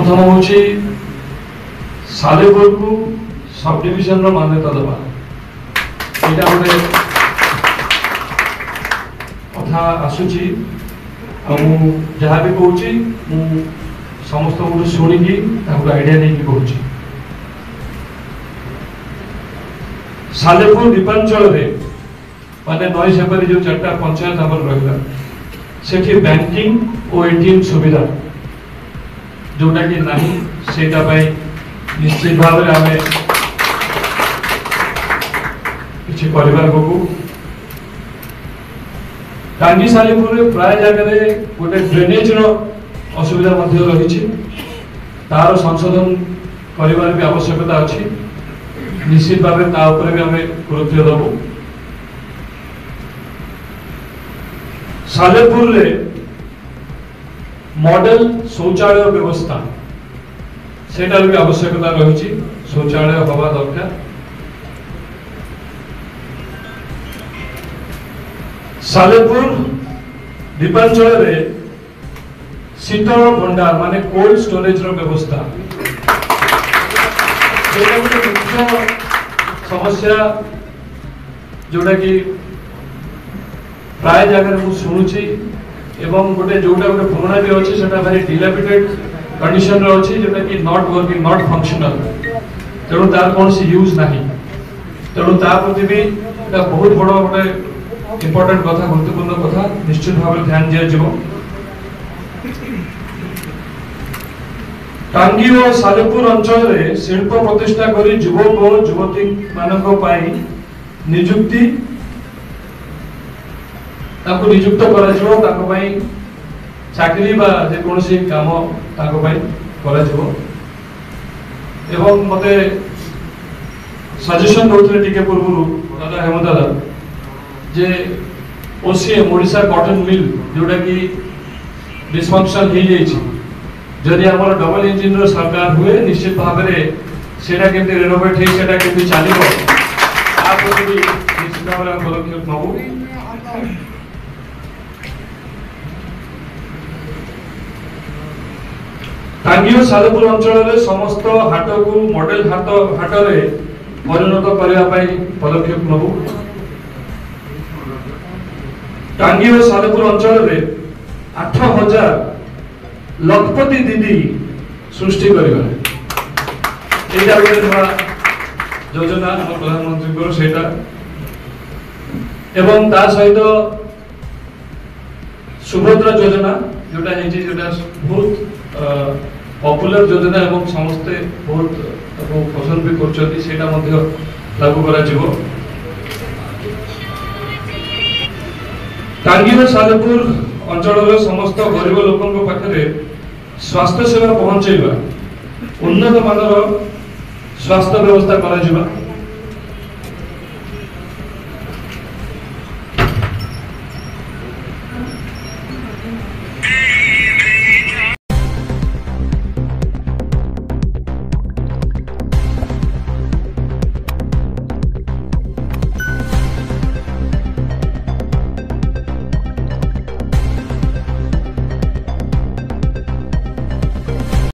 प्रथम हूँ सालेपुर को सब डिविजन मान्यता दबा यहाँ गोटे कथा आसूची जहाँ भी कहूँ समस्त को शुणिकी आइडिया नहीं कहूँ सालेपुर दीपांचल माने नई सेपरी जो 4टा पंचायत आमर रहा से बैंकिंग और एटीएम सुविधा जोटा कि नहीं सेटा निश्चित भाव में आम कि टांगी सालेपुर प्राय जगह गोटे ड्रेनेज असुविधा रही तार संशोधन कर भी आवश्यकता अच्छी निश्चित भाव में भी आम गुरुत्व दबू सालेपुर रे मॉडल शौचालय व्यवस्था सेटार भी आवश्यकता रही शौचालय हवा दरकार सालेपुर दीपांचल रे शीतल भंडार माने कोल्ड स्टोरेज रो व्यवस्था मुख्य समस्या जोटा कि प्राय जगह मुझे शुणुची एवं गोटे जोटा गोटे पुराना भी अच्छे से भारी डिलापिडेटेड कंडीशन रे अच्छी जोटा कि नॉट वर्किंग नॉट फंक्शनल तेणु तार कौन सी यूज नहीं तेणु ता प्रति भी बहुत बड़ गोटे इंपोर्टेंट कथा गुरुत्वपूर्ण कथा निश्चित भाव में ध्यान दिया जीवो टांगी और सालेपुर अंचल रे शिल्प प्रतिष्ठा करी युवक और युवती मानक पाई नियुक्ति ताको नियुक्त करा जिवो ताको पई चाकरी बा जे कोनोसी काम ताको पई करा जिवो एवं मते सजेशन दोथले टिके पूर्वरु दादा हेमंत दादा जे ओसीएम ओडिशा कॉटन मिल जोटा कि डिसफंक्शन हो जाइए जदि हमर डबल इंजिन रो सरकार हुए निश्चित भाव में सेटा केमती रेनोवेट हे सेटा केमती चलिबो आ प्रति भी निश्चित भाव में पदक्षेप नबो टांगी और सालेपुर अंचल रे समस्त हाट को मॉडल हाट रे परिणत करबा पई पदक्षेप नबो टांगी और सालेपुर अंचल रे 8000 लखपति दीदी सृष्टि करिबा एटा गोटे योजना हम प्रधानमंत्री को सेटा एवं ता सहित सुभद्रा योजना जोटा है जोटा बहुत पॉपुलर योजना एवं समस्ते बहुत पसंद भी करछथि सेटा मध्ये लागू करा जिवो टांगी और सालेपुर अंचल समस्त गरीब लोकों पाखे स्वास्थ्य सेवा पहुंचेगा उन्नत मानर स्वास्थ्य व्यवस्था करा